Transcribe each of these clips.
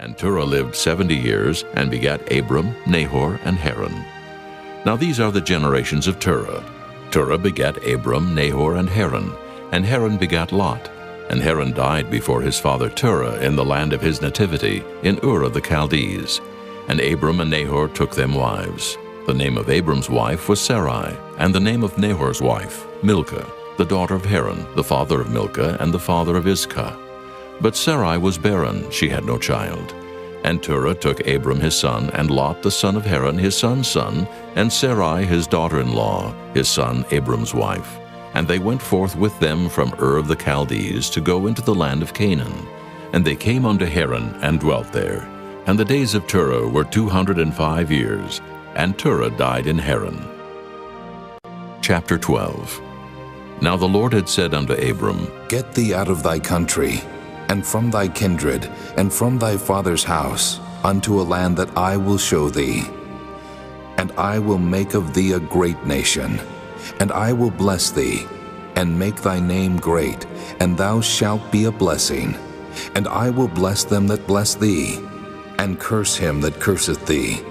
And Terah lived 70 years, and begat Abram, Nahor, and Haran. Now these are the generations of Terah. Terah begat Abram, Nahor, and Haran begat Lot. And Haran died before his father Terah in the land of his nativity, in Ur of the Chaldees. And Abram and Nahor took them wives. The name of Abram's wife was Sarai, and the name of Nahor's wife, Milcah, the daughter of Haran, the father of Milcah, and the father of Iscah. But Sarai was barren, she had no child. And Terah took Abram his son, and Lot the son of Haran his son's son, and Sarai his daughter-in-law, his son Abram's wife. And they went forth with them from Ur of the Chaldees to go into the land of Canaan. And they came unto Haran, and dwelt there. And the days of Terah were 205 years, and Terah died in Haran. Chapter 12. Now the Lord had said unto Abram, Get thee out of thy country, and from thy kindred, and from thy father's house, unto a land that I will show thee. And I will make of thee a great nation, and I will bless thee, and make thy name great, and thou shalt be a blessing. And I will bless them that bless thee, and curse him that curseth thee.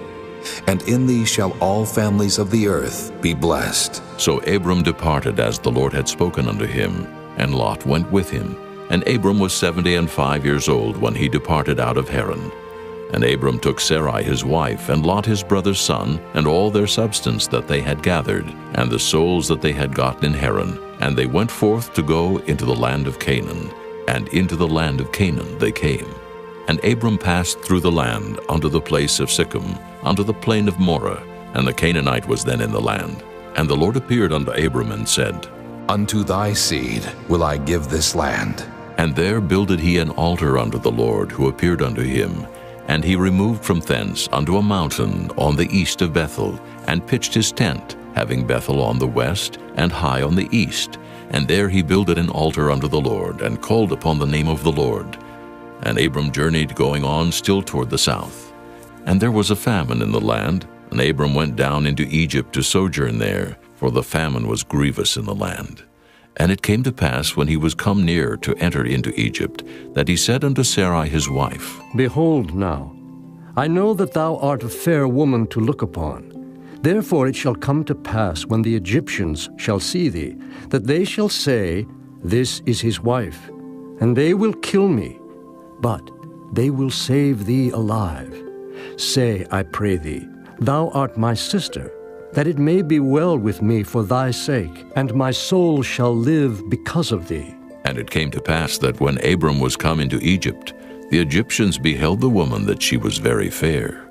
And in thee shall all families of the earth be blessed. So Abram departed as the Lord had spoken unto him, and Lot went with him. And Abram was 75 years old when he departed out of Haran. And Abram took Sarai his wife, and Lot his brother's son, and all their substance that they had gathered, and the souls that they had gotten in Haran. And they went forth to go into the land of Canaan. And into the land of Canaan they came. And Abram passed through the land unto the place of Sichem, unto the plain of Moreh, and the Canaanite was then in the land. And the Lord appeared unto Abram and said, Unto thy seed will I give this land. And there builded he an altar unto the Lord, who appeared unto him. And he removed from thence unto a mountain on the east of Bethel, and pitched his tent, having Bethel on the west, and Hai on the east. And there he builded an altar unto the Lord, and called upon the name of the Lord. And Abram journeyed going on still toward the south. And there was a famine in the land, and Abram went down into Egypt to sojourn there, for the famine was grievous in the land. And it came to pass, when he was come near to enter into Egypt, that he said unto Sarai his wife, Behold now, I know that thou art a fair woman to look upon. Therefore it shall come to pass, when the Egyptians shall see thee, that they shall say, This is his wife. And they will kill me, but they will save thee alive. Say, I pray thee, Thou art my sister, that it may be well with me for thy sake, and my soul shall live because of thee. And it came to pass that when Abram was come into Egypt, the Egyptians beheld the woman that she was very fair.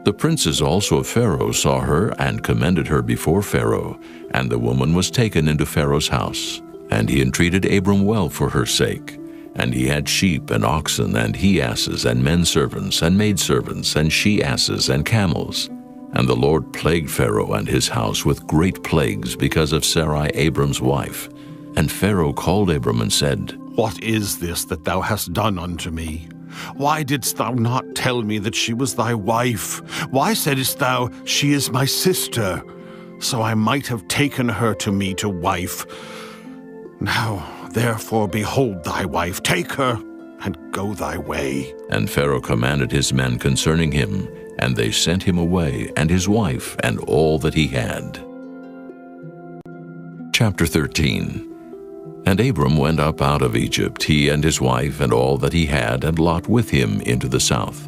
The princes also of Pharaoh saw her, and commended her before Pharaoh, and the woman was taken into Pharaoh's house. And he entreated Abram well for her sake. And he had sheep and oxen, and he-asses, and men-servants, and maidservants, and she-asses, and camels. And the Lord plagued Pharaoh and his house with great plagues because of Sarai Abram's wife. And Pharaoh called Abram and said, What is this that thou hast done unto me? Why didst thou not tell me that she was thy wife? Why saidst thou, She is my sister? So I might have taken her to me to wife. Now, therefore, behold thy wife, take her, and go thy way. And Pharaoh commanded his men concerning him, and they sent him away, and his wife, and all that he had. Chapter 13. And Abram went up out of Egypt, he and his wife, and all that he had, and Lot with him, into the south.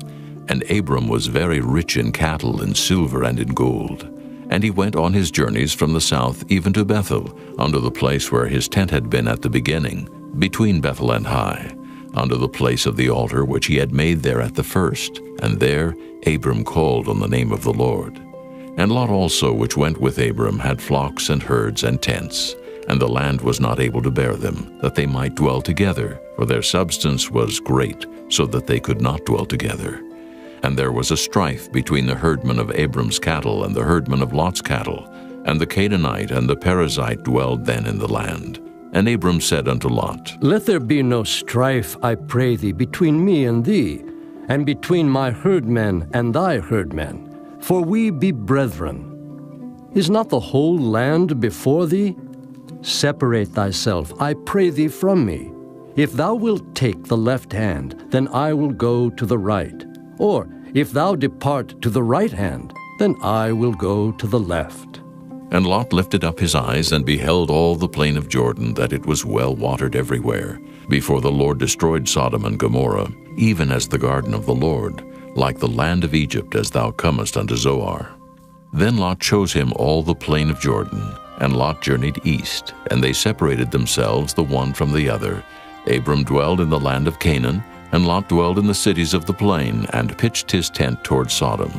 And Abram was very rich in cattle, in silver, and in gold. And he went on his journeys from the south even to Bethel, unto the place where his tent had been at the beginning, between Bethel and Hai, unto the place of the altar which he had made there at the first. And there Abram called on the name of the Lord. And Lot also, which went with Abram, had flocks and herds and tents. And the land was not able to bear them, that they might dwell together, for their substance was great, so that they could not dwell together. And there was a strife between the herdmen of Abram's cattle and the herdmen of Lot's cattle. And the Canaanite and the Perizzite dwelled then in the land. And Abram said unto Lot, Let there be no strife, I pray thee, between me and thee, and between my herdmen and thy herdmen, for we be brethren. Is not the whole land before thee? Separate thyself, I pray thee, from me. If thou wilt take the left hand, then I will go to the right. Or, if thou depart to the right hand, then I will go to the left. And Lot lifted up his eyes and beheld all the plain of Jordan, that it was well watered everywhere, before the Lord destroyed Sodom and Gomorrah, even as the garden of the Lord, like the land of Egypt, as thou comest unto Zoar. Then Lot chose him all the plain of Jordan, and Lot journeyed east, and they separated themselves the one from the other. Abram dwelled in the land of Canaan, and Lot dwelled in the cities of the plain, and pitched his tent toward Sodom.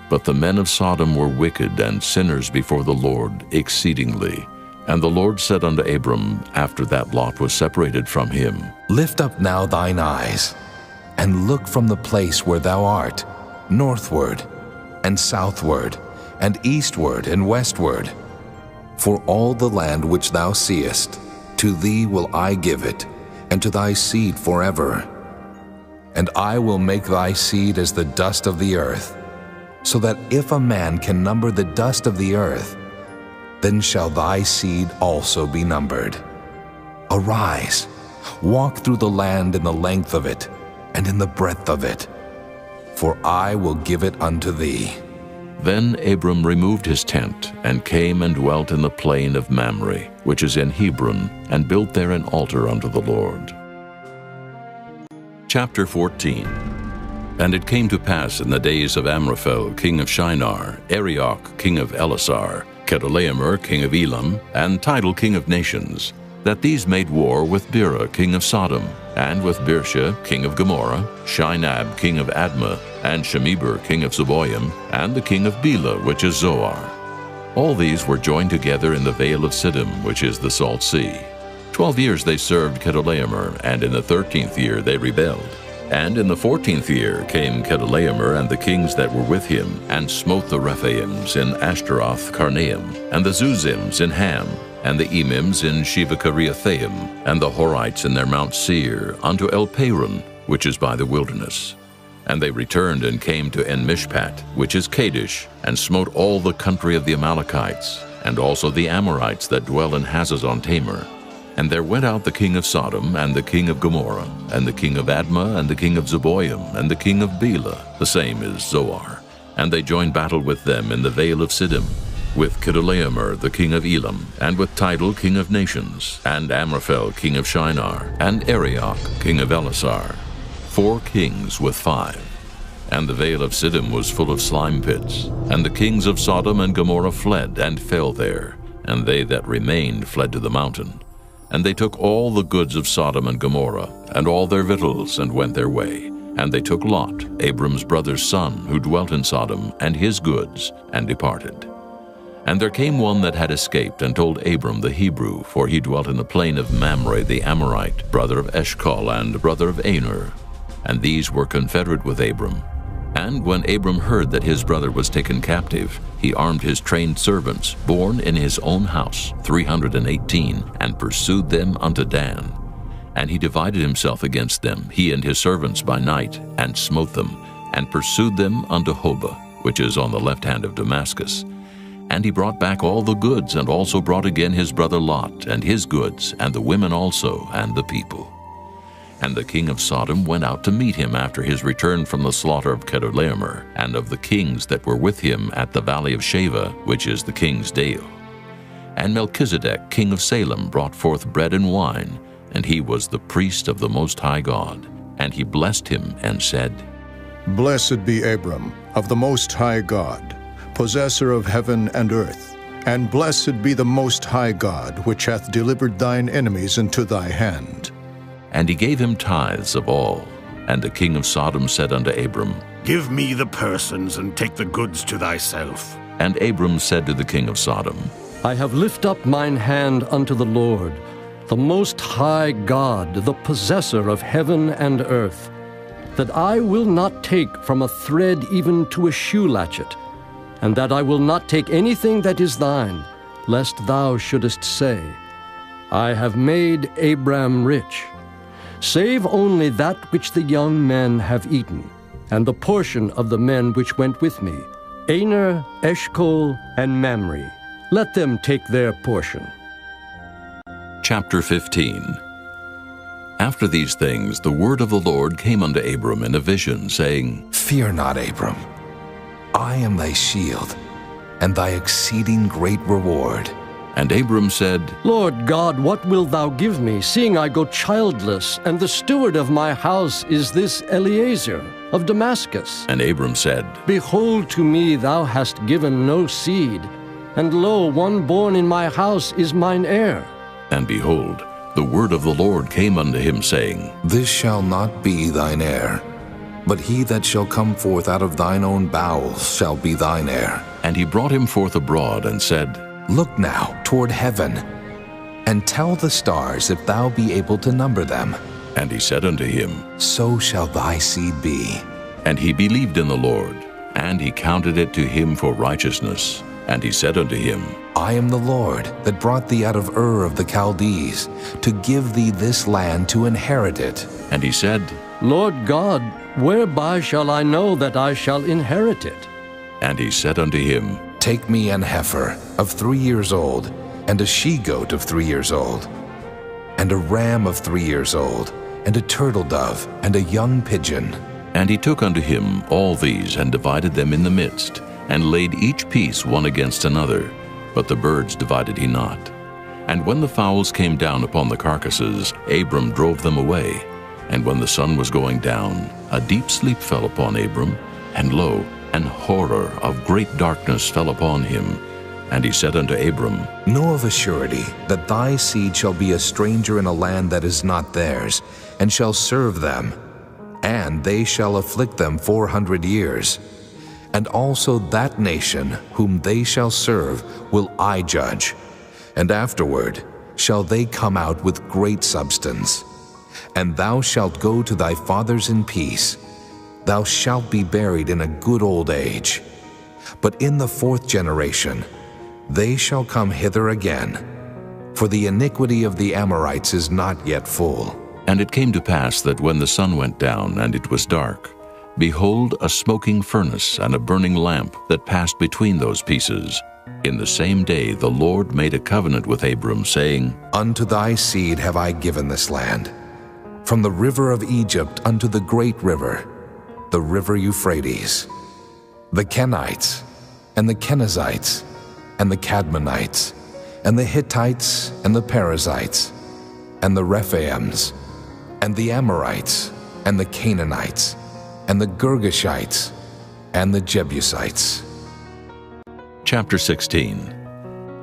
But the men of Sodom were wicked and sinners before the Lord exceedingly. And the Lord said unto Abram, after that Lot was separated from him, Lift up now thine eyes, and look from the place where thou art, northward, and southward, and eastward, and westward. For all the land which thou seest, to thee will I give it, and to thy seed forever. And I will make thy seed as the dust of the earth, so that if a man can number the dust of the earth, then shall thy seed also be numbered. Arise, walk through the land in the length of it, and in the breadth of it, for I will give it unto thee. Then Abram removed his tent, and came and dwelt in the plain of Mamre, which is in Hebron, and built there an altar unto the Lord. Chapter 14. And it came to pass in the days of Amraphel, king of Shinar, Arioch, king of Elasar, Chedorlaomer, king of Elam, and Tidal, king of nations, that these made war with Bera, king of Sodom, and with Birsha, king of Gomorrah, Shinab, king of Admah, and Shemeber, king of Zeboim, and the king of Bela, which is Zoar. All these were joined together in the vale of Siddim, which is the salt sea. 12 years they served Chedorlaomer, and in the 13th year they rebelled. And in the 14th year came Chedorlaomer and the kings that were with him, and smote the Rephaims in Ashtaroth Karnaim, and the Zuzims in Ham, and the Emims in Sheva-Kiriathaim, and the Horites in their Mount Seir, unto El-Paran, which is by the wilderness. And they returned and came to En-Mishpat, which is Kadesh, and smote all the country of the Amalekites, and also the Amorites that dwell in Hazazon-Tamar. And there went out the king of Sodom, and the king of Gomorrah, and the king of Admah, and the king of Zeboim, and the king of Bela, the same is Zoar. And they joined battle with them in the vale of Siddim, with Chedorlaomer the king of Elam, and with Tidal king of nations, and Amraphel king of Shinar, and Arioch king of Elasar, 4 kings with 5. And the vale of Siddim was full of slime pits, and the kings of Sodom and Gomorrah fled and fell there, and they that remained fled to the mountain. And they took all the goods of Sodom and Gomorrah, and all their victuals, and went their way. And they took Lot, Abram's brother's son, who dwelt in Sodom, and his goods, and departed. And there came one that had escaped, and told Abram the Hebrew, for he dwelt in the plain of Mamre the Amorite, brother of Eshcol, and brother of Aner. And these were confederate with Abram. And when Abram heard that his brother was taken captive, he armed his trained servants, born in his own house, 318, and pursued them unto Dan. And he divided himself against them, he and his servants by night, and smote them, and pursued them unto Hobah, which is on the left hand of Damascus. And he brought back all the goods, and also brought again his brother Lot, and his goods, and the women also, and the people. And the king of Sodom went out to meet him after his return from the slaughter of Chedorlaomer, and of the kings that were with him at the valley of Sheva, which is the king's dale. And Melchizedek, king of Salem, brought forth bread and wine, and he was the priest of the Most High God. And he blessed him, and said, Blessed be Abram, of the Most High God, possessor of heaven and earth, and blessed be the Most High God, which hath delivered thine enemies into thy hand. And he gave him tithes of all. And the king of Sodom said unto Abram, Give me the persons, and take the goods to thyself. And Abram said to the king of Sodom, I have lift up mine hand unto the Lord, the Most High God, the possessor of heaven and earth, that I will not take from a thread even to a shoe latchet, and that I will not take anything that is thine, lest thou shouldest say, I have made Abram rich, save only that which the young men have eaten, and the portion of the men which went with me, Aner, Eshcol, and Mamre. Let them take their portion. Chapter 15. After these things the word of the Lord came unto Abram in a vision, saying, Fear not, Abram. I am thy shield, and thy exceeding great reward. And Abram said, Lord God, what wilt thou give me, seeing I go childless, and the steward of my house is this Eliezer of Damascus? And Abram said, Behold, to me thou hast given no seed, and lo, one born in my house is mine heir. And behold, the word of the Lord came unto him, saying, This shall not be thine heir, but he that shall come forth out of thine own bowels shall be thine heir. And he brought him forth abroad, and said, Look now toward heaven, and tell the stars if thou be able to number them. And he said unto him, So shall thy seed be. And he believed in the Lord, and he counted it to him for righteousness. And he said unto him, I am the Lord that brought thee out of Ur of the Chaldees, to give thee this land to inherit it. And he said, Lord God, whereby shall I know that I shall inherit it? And he said unto him, Take me an heifer of 3 years old, and a she-goat of 3 years old, and a ram of 3 years old, and a turtle dove, and a young pigeon. And he took unto him all these, and divided them in the midst, and laid each piece one against another, but the birds divided he not. And when the fowls came down upon the carcasses, Abram drove them away. And when the sun was going down, a deep sleep fell upon Abram, and lo, an horror of great darkness fell upon him. And he said unto Abram, Know of a surety that thy seed shall be a stranger in a land that is not theirs, and shall serve them, and they shall afflict them 400 years. And also that nation whom they shall serve will I judge, and afterward shall they come out with great substance. And thou shalt go to thy fathers in peace. Thou shalt be buried in a good old age. But in the 4th generation they shall come hither again, for the iniquity of the Amorites is not yet full. And it came to pass that when the sun went down, and it was dark, behold, a smoking furnace and a burning lamp that passed between those pieces. In the same day the Lord made a covenant with Abram, saying, Unto thy seed have I given this land, from the river of Egypt unto the great river, the river Euphrates, the Kenites, and the Kenizzites, and the Cadmonites, and the Hittites, and the Perizzites, and the Rephaims, and the Amorites, and the Canaanites, and the Girgashites, and the Jebusites. Chapter 16.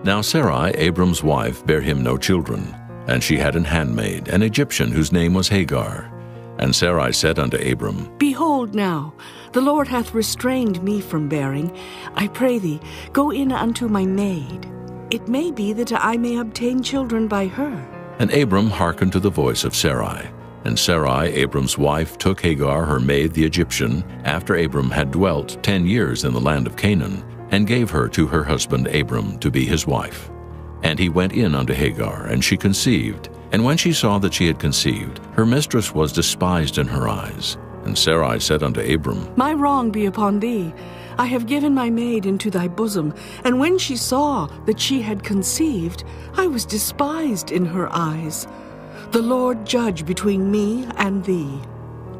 Now Sarai, Abram's wife, bare him no children, and she had an handmaid, an Egyptian, whose name was Hagar. And Sarai said unto Abram, Behold now, the Lord hath restrained me from bearing. I pray thee, go in unto my maid. It may be that I may obtain children by her. And Abram hearkened to the voice of Sarai. And Sarai, Abram's wife, took Hagar, her maid, the Egyptian, after Abram had dwelt 10 years in the land of Canaan, and gave her to her husband Abram to be his wife. And he went in unto Hagar, and she conceived. And when she saw that she had conceived, her mistress was despised in her eyes. And Sarai said unto Abram, My wrong be upon thee. I have given my maid into thy bosom. And when she saw that she had conceived, I was despised in her eyes. The Lord judge between me and thee.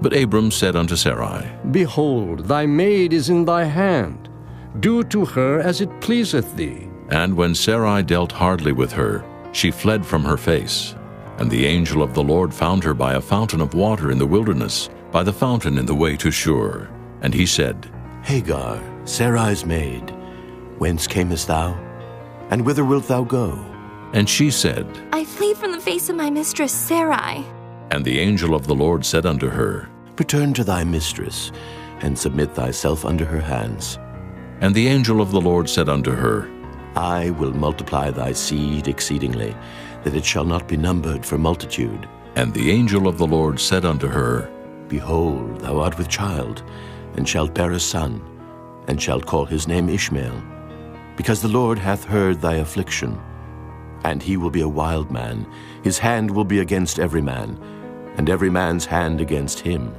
But Abram said unto Sarai, Behold, thy maid is in thy hand. Do to her as it pleaseth thee. And when Sarai dealt hardly with her, she fled from her face. And the angel of the Lord found her by a fountain of water in the wilderness, by the fountain in the way to Shur. And he said, Hagar, Sarai's maid, whence camest thou? And whither wilt thou go? And she said, I flee from the face of my mistress Sarai. And the angel of the Lord said unto her, Return to thy mistress, and submit thyself under her hands. And the angel of the Lord said unto her, I will multiply thy seed exceedingly, that it shall not be numbered for multitude. And the angel of the Lord said unto her, Behold, thou art with child, and shalt bear a son, and shalt call his name Ishmael, because the Lord hath heard thy affliction. And he will be a wild man, his hand will be against every man, and every man's hand against him,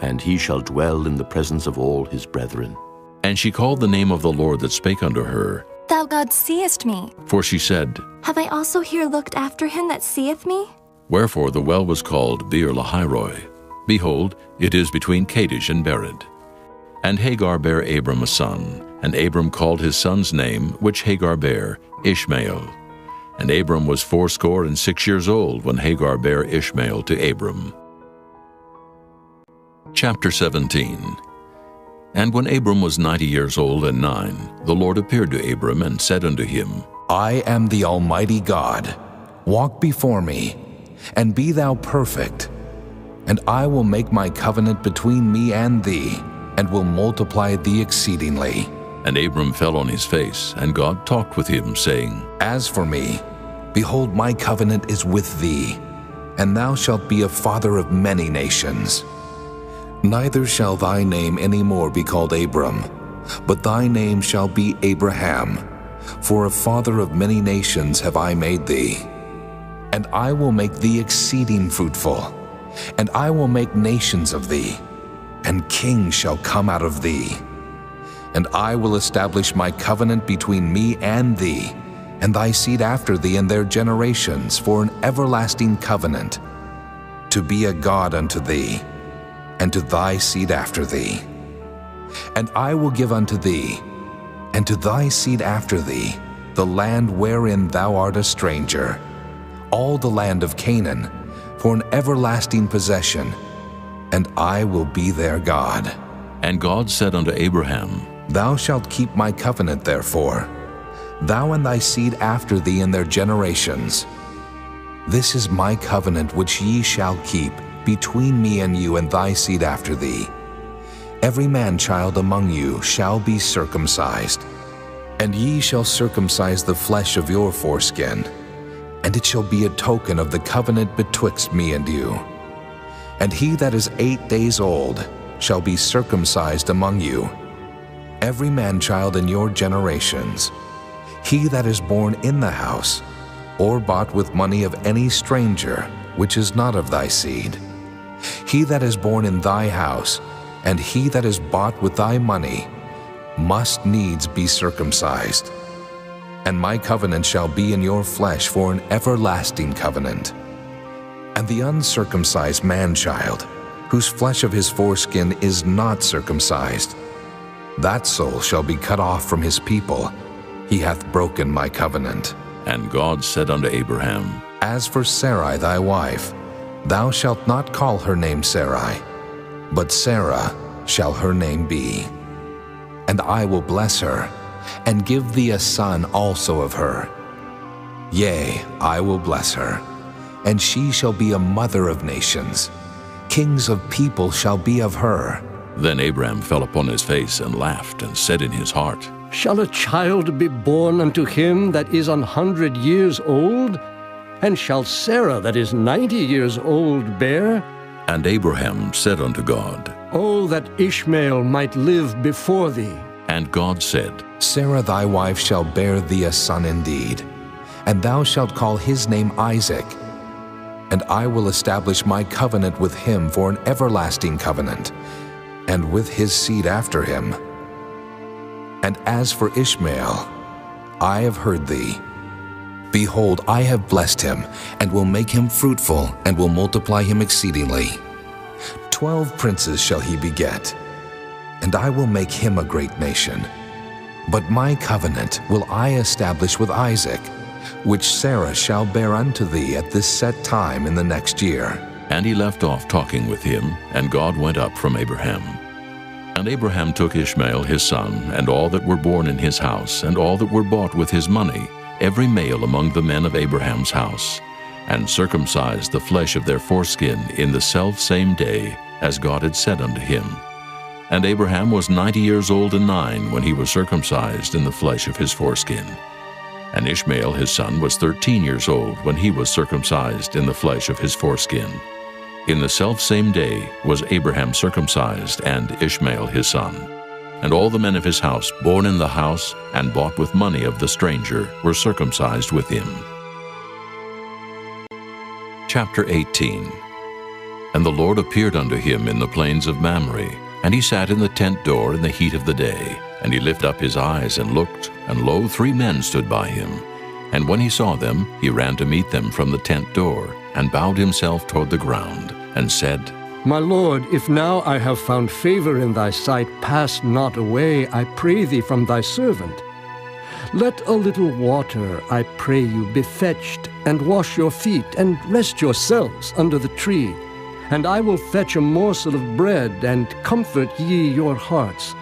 and he shall dwell in the presence of all his brethren. And she called the name of the Lord that spake unto her, Thou God seest me. for she said, Have I also here looked after him that seeth me? Wherefore the well was called Beer-lahai-roi. Behold, it is between Kadesh and Bered. And Hagar bare Abram a son, and Abram called his son's name, which Hagar bare, Ishmael. And Abram was 86 years old when Hagar bare Ishmael to Abram. Chapter 17. And when Abram was 90 years old and 9, the Lord appeared to Abram and said unto him, I am the Almighty God. Walk before me, and be thou perfect. And I will make my covenant between me and thee, and will multiply thee exceedingly. And Abram fell on his face, and God talked with him, saying, As for me, behold, my covenant is with thee, and thou shalt be a father of many nations. Neither shall thy name any more be called Abram, but thy name shall be Abraham, for a father of many nations have I made thee. And I will make thee exceeding fruitful, and I will make nations of thee, and kings shall come out of thee. And I will establish my covenant between me and thee, and thy seed after thee and their generations, for an everlasting covenant, to be a God unto thee, and to thy seed after thee. And I will give unto thee, and to thy seed after thee, the land wherein thou art a stranger, all the land of Canaan, for an everlasting possession, and I will be their God. And God said unto Abraham, Thou shalt keep my covenant therefore, thou and thy seed after thee in their generations. This is my covenant which ye shall keep between me and you and thy seed after thee. Every man-child among you shall be circumcised, and ye shall circumcise the flesh of your foreskin, and it shall be a token of the covenant betwixt me and you. And he that is 8 days old shall be circumcised among you, every man-child in your generations. He that is born in the house, or bought with money of any stranger, which is not of thy seed. He that is born in thy house, and he that is bought with thy money, must needs be circumcised. And my covenant shall be in your flesh for an everlasting covenant. And the uncircumcised man-child, whose flesh of his foreskin is not circumcised, that soul shall be cut off from his people. He hath broken my covenant. And God said unto Abraham, As for Sarai thy wife, thou shalt not call her name Sarai, but Sarah shall her name be. And I will bless her, and give thee a son also of her. Yea, I will bless her, and she shall be a mother of nations. Kings of people shall be of her. Then Abraham fell upon his face and laughed, and said in his heart, Shall a child be born unto him that is 100 years old? And shall Sarah that is 90 years old bear? And Abraham said unto God, Oh, that Ishmael might live before thee. And God said, Sarah thy wife shall bear thee a son indeed, and thou shalt call his name Isaac. And I will establish my covenant with him for an everlasting covenant, and with his seed after him. And as for Ishmael, I have heard thee. Behold, I have blessed him, and will make him fruitful, and will multiply him exceedingly. 12 princes shall he beget, and I will make him a great nation. But my covenant will I establish with Isaac, which Sarah shall bear unto thee at this set time in the next year. And he left off talking with him, and God went up from Abraham. And Abraham took Ishmael his son, and all that were born in his house, and all that were bought with his money, every male among the men of Abraham's house, and circumcised the flesh of their foreskin in the selfsame day, as God had said unto him. And Abraham was 90 years old and 9 when he was circumcised in the flesh of his foreskin. And Ishmael his son was 13 years old when he was circumcised in the flesh of his foreskin. In the selfsame day was Abraham circumcised, and Ishmael his son. And all the men of his house, born in the house, and bought with money of the stranger, were circumcised with him. Chapter 18. And the Lord appeared unto him in the plains of Mamre, and he sat in the tent door in the heat of the day. And he lifted up his eyes and looked, and lo, 3 men stood by him. And when he saw them, he ran to meet them from the tent door, and bowed himself toward the ground, and said, My Lord, if now I have found favor in thy sight, pass not away, I pray thee, from thy servant. Let a little water, I pray you, be fetched, and wash your feet, and rest yourselves under the tree. And I will fetch a morsel of bread, and comfort ye your hearts.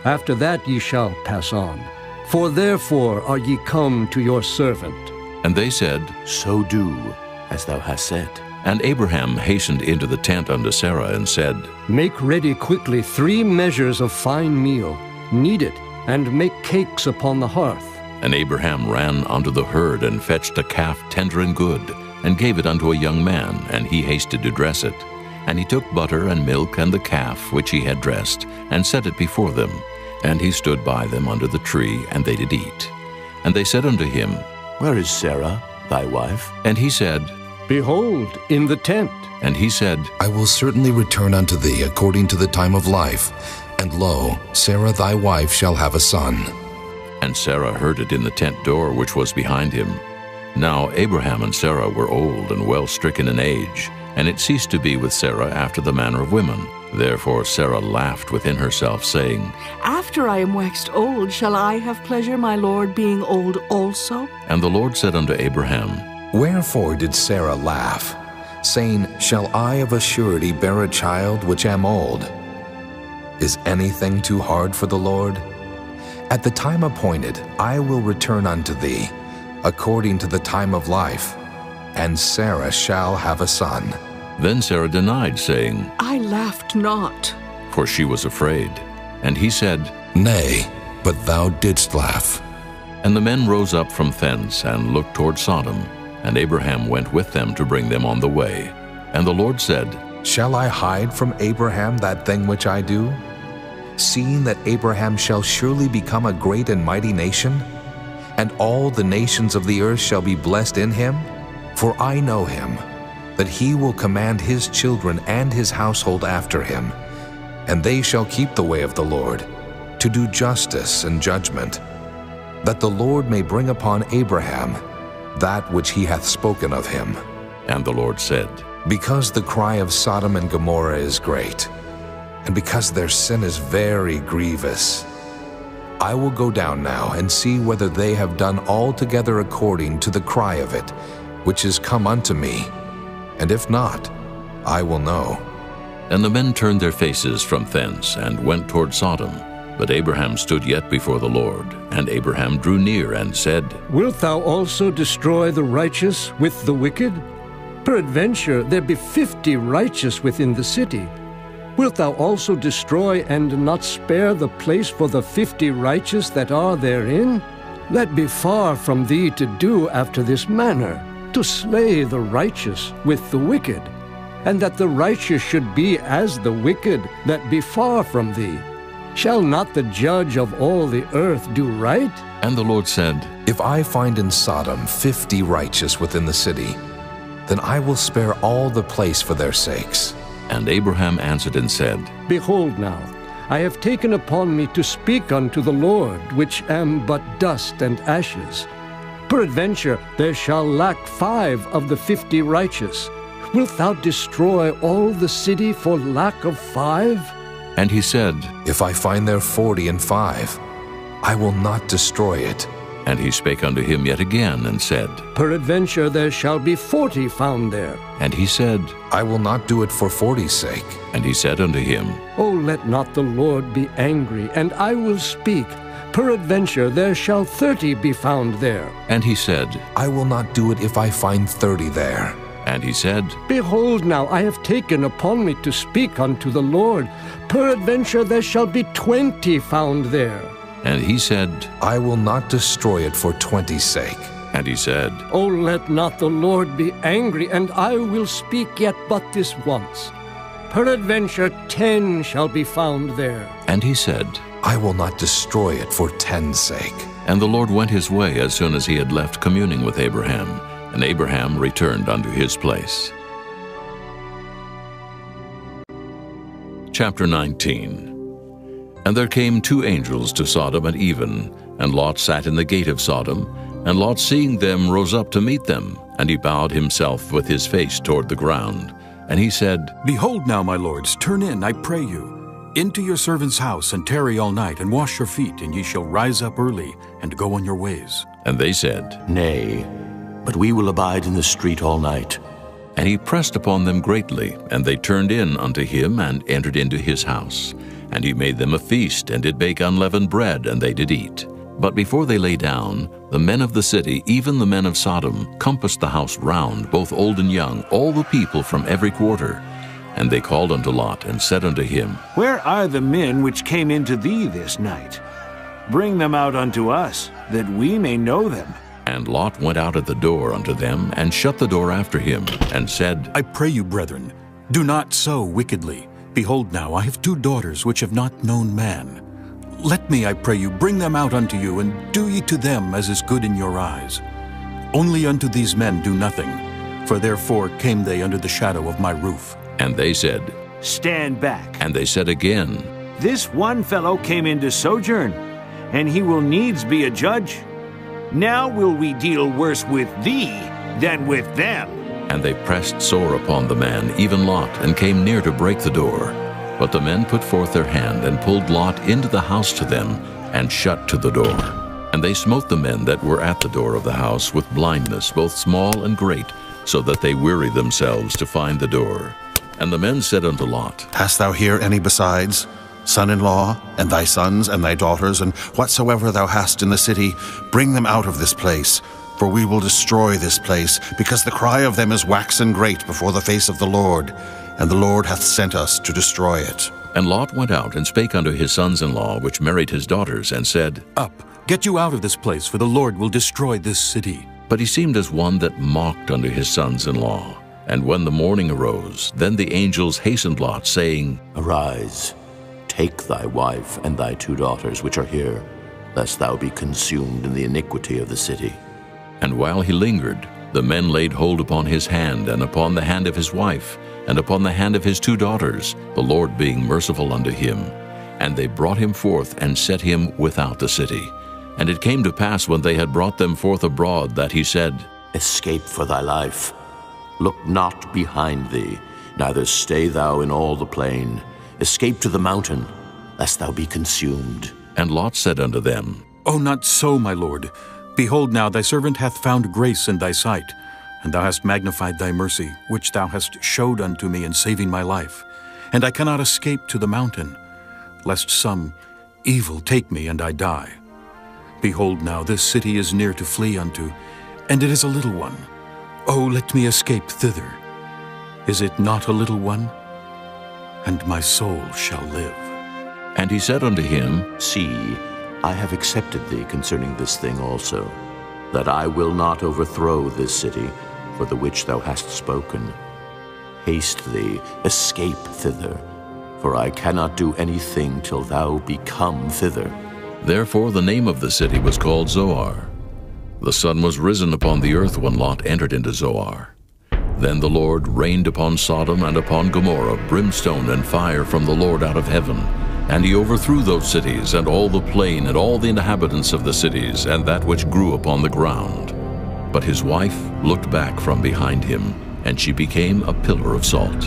After that ye shall pass on. For therefore are ye come to your servant. And they said, So do as thou hast said. And Abraham hastened into the tent unto Sarah, and said, Make ready quickly 3 measures of fine meal, knead it, and make cakes upon the hearth. And Abraham ran unto the herd, and fetched a calf tender and good, and gave it unto a young man, and he hasted to dress it. And he took butter and milk and the calf which he had dressed, and set it before them. And he stood by them under the tree, and they did eat. And they said unto him, Where is Sarah, thy wife? And he said, Behold, in the tent. And he said, I will certainly return unto thee according to the time of life, and lo, Sarah thy wife shall have a son. And Sarah heard it in the tent door which was behind him. Now Abraham and Sarah were old and well stricken in age, and it ceased to be with Sarah after the manner of women. Therefore Sarah laughed within herself, saying, After I am waxed old, shall I have pleasure, my Lord, being old also? And the Lord said unto Abraham, Wherefore did Sarah laugh, saying, Shall I of a surety bear a child which am old? Is anything too hard for the Lord? At the time appointed I will return unto thee, according to the time of life, and Sarah shall have a son. Then Sarah denied, saying, I laughed not. For she was afraid. And he said, Nay, but thou didst laugh. And the men rose up from thence, and looked toward Sodom. And Abraham went with them to bring them on the way. And the Lord said, Shall I hide from Abraham that thing which I do? Seeing that Abraham shall surely become a great and mighty nation, and all the nations of the earth shall be blessed in him? For I know him, that he will command his children and his household after him, and they shall keep the way of the Lord, to do justice and judgment, that the Lord may bring upon Abraham that which he hath spoken of him. And the Lord said, Because the cry of Sodom and Gomorrah is great, and because their sin is very grievous, I will go down now and see whether they have done altogether according to the cry of it, which is come unto me, and if not, I will know. And the men turned their faces from thence, and went toward Sodom. But Abraham stood yet before the Lord. And Abraham drew near, and said, Wilt thou also destroy the righteous with the wicked? Peradventure there be 50 righteous within the city. Wilt thou also destroy and not spare the place for the 50 righteous that are therein? That be far from thee to do after this manner, to slay the righteous with the wicked, and that the righteous should be as the wicked, that be far from thee. Shall not the judge of all the earth do right? And the Lord said, If I find in Sodom 50 righteous within the city, then I will spare all the place for their sakes. And Abraham answered and said, Behold now, I have taken upon me to speak unto the Lord, which am but dust and ashes. Peradventure there shall lack 5 of the 50 righteous. Wilt thou destroy all the city for lack of 5? And he said, If I find there 40 and 5, I will not destroy it. And he spake unto him yet again, and said, Peradventure there shall be 40 found there. And he said, I will not do it for 40's sake. And he said unto him, O let not the Lord be angry, and I will speak. Peradventure there shall 30 be found there. And he said, I will not do it if I find 30 there. And he said, Behold now, I have taken upon me to speak unto the Lord. Peradventure there shall be 20 found there. And he said, I will not destroy it for 20's sake. And he said, O let not the Lord be angry, and I will speak yet but this once. Peradventure 10 shall be found there. And he said, I will not destroy it for 10's sake. And the Lord went his way as soon as he had left communing with Abraham. And Abraham returned unto his place. Chapter 19. And there came 2 angels to Sodom at even, and Lot sat in the gate of Sodom, And Lot, seeing them, rose up to meet them, and he bowed himself with his face toward the ground. And he said, Behold now, my lords, turn in, I pray you, into your servant's house, and tarry all night, and wash your feet, and ye shall rise up early, and go on your ways. And they said, Nay, but we will abide in the street all night. And he pressed upon them greatly, and they turned in unto him, and entered into his house. And he made them a feast, and did bake unleavened bread, and they did eat. But before they lay down, the men of the city, even the men of Sodom, compassed the house round, both old and young, all the people from every quarter. And they called unto Lot, and said unto him, Where are the men which came into thee this night? Bring them out unto us, that we may know them. And Lot went out at the door unto them, and shut the door after him, and said, I pray you, brethren, do not so wickedly. Behold now, I have 2 daughters which have not known man. Let me, I pray you, bring them out unto you, and do ye to them as is good in your eyes. Only unto these men do nothing, for therefore came they under the shadow of my roof. And they said, Stand back. And they said again, This one fellow came in to sojourn, and he will needs be a judge. Now will we deal worse with thee than with them. And they pressed sore upon the man, even Lot, and came near to break the door. But the men put forth their hand, and pulled Lot into the house to them, and shut to the door. And they smote the men that were at the door of the house with blindness, both small and great, so that they wearied themselves to find the door. And the men said unto Lot, Hast thou here any besides? Son-in-law, and thy sons, and thy daughters, and whatsoever thou hast in the city, bring them out of this place. For we will destroy this place, because the cry of them is waxen great before the face of the Lord, and the Lord hath sent us to destroy it. And Lot went out and spake unto his sons-in-law, which married his daughters, and said, Up, get you out of this place, for the Lord will destroy this city. But he seemed as one that mocked unto his sons-in-law. And when the morning arose, then the angels hastened Lot, saying, Arise, take thy wife and thy 2 daughters which are here, lest thou be consumed in the iniquity of the city. And while he lingered, the men laid hold upon his hand, and upon the hand of his wife, and upon the hand of his 2 daughters, the Lord being merciful unto him. And they brought him forth, and set him without the city. And it came to pass, when they had brought them forth abroad, that he said, Escape for thy life. Look not behind thee, neither stay thou in all the plain. Escape to the mountain, lest thou be consumed. And Lot said unto them, O not so, my lord. Behold now, thy servant hath found grace in thy sight, and thou hast magnified thy mercy, which thou hast showed unto me in saving my life. And I cannot escape to the mountain, lest some evil take me and I die. Behold now, this city is near to flee unto, and it is a little one. O let me escape thither. Is it not a little one? And my soul shall live. And he said unto him, See, I have accepted thee concerning this thing also, that I will not overthrow this city, for the which thou hast spoken. Haste thee, escape thither, for I cannot do anything till thou be come thither. Therefore the name of the city was called Zoar. The sun was risen upon the earth when Lot entered into Zoar. Then the Lord rained upon Sodom and upon Gomorrah brimstone and fire from the Lord out of heaven. And he overthrew those cities, and all the plain, and all the inhabitants of the cities, and that which grew upon the ground. But his wife looked back from behind him, and she became a pillar of salt.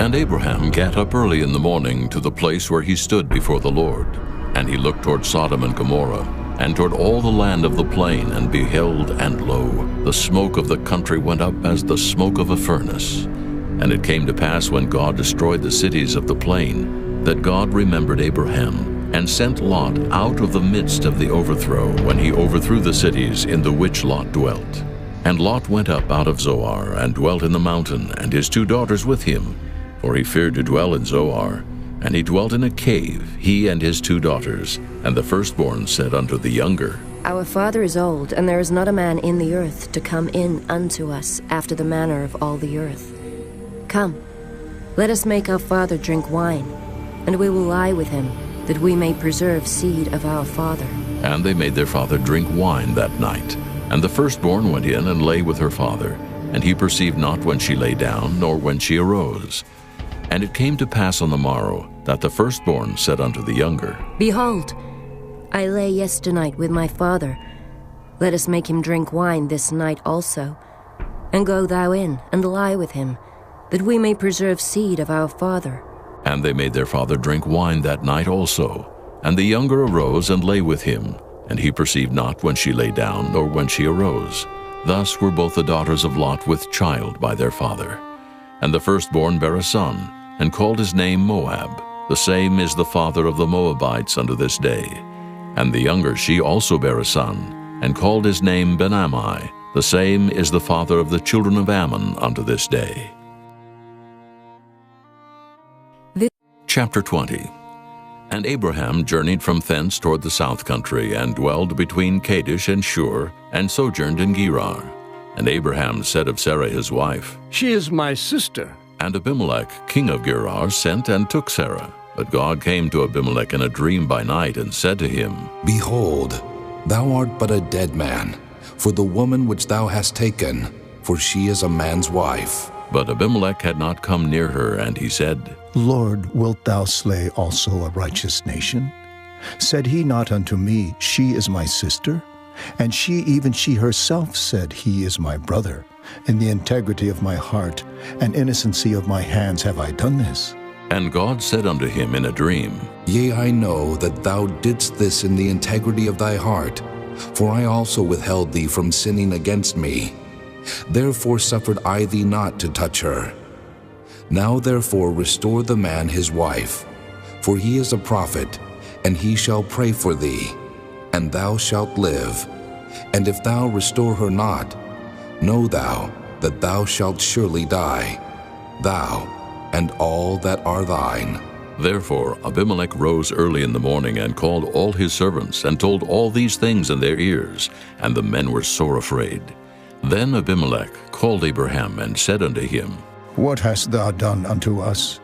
And Abraham gat up early in the morning to the place where he stood before the Lord. And he looked toward Sodom and Gomorrah, and toward all the land of the plain, and beheld, and lo, the smoke of the country went up as the smoke of a furnace. And it came to pass, when God destroyed the cities of the plain, that God remembered Abraham, and sent Lot out of the midst of the overthrow, when he overthrew the cities in the which Lot dwelt. And Lot went up out of Zoar, and dwelt in the mountain, and his 2 daughters with him, for he feared to dwell in Zoar. And he dwelt in a cave, he and his 2 daughters. And the firstborn said unto the younger, Our father is old, and there is not a man in the earth to come in unto us after the manner of all the earth. Come, let us make our father drink wine, and we will lie with him, that we may preserve seed of our father. And they made their father drink wine that night. And the firstborn went in and lay with her father, and he perceived not when she lay down, nor when she arose. And it came to pass on the morrow, that the firstborn said unto the younger, Behold, I lay yesternight with my father, Let us make him drink wine this night also. And go thou in, and lie with him, that we may preserve seed of our father. And they made their father drink wine that night also. And the younger arose and lay with him, and he perceived not when she lay down, nor when she arose. Thus were both the daughters of Lot with child by their father. And the firstborn bare a son, and called his name Moab. The same is the father of the Moabites unto this day. And the younger she also bare a son, and called his name Ben-ammi. The same is the father of the children of Ammon unto this day. Chapter 20. And Abraham journeyed from thence toward the south country, and dwelled between Kadesh and Shur, and sojourned in Gerar. And Abraham said of Sarah his wife, She is my sister. And Abimelech king of Gerar sent and took Sarah. But God came to Abimelech in a dream by night, and said to him, Behold, thou art but a dead man, for the woman which thou hast taken, for she is a man's wife. But Abimelech had not come near her, and he said, Lord, wilt thou slay also a righteous nation? Said he not unto me, She is my sister? And even she herself said, He is my brother. In the integrity of my heart and innocency of my hands have I done this. And God said unto him in a dream, Yea, I know that thou didst this in the integrity of thy heart, for I also withheld thee from sinning against me. Therefore suffered I thee not to touch her. Now therefore restore the man his wife, for he is a prophet, and he shall pray for thee, and thou shalt live. And if thou restore her not, know thou that thou shalt surely die, thou and all that are thine. Therefore Abimelech rose early in the morning, and called all his servants, and told all these things in their ears, and the men were sore afraid. Then Abimelech called Abraham, and said unto him, What hast thou done unto us?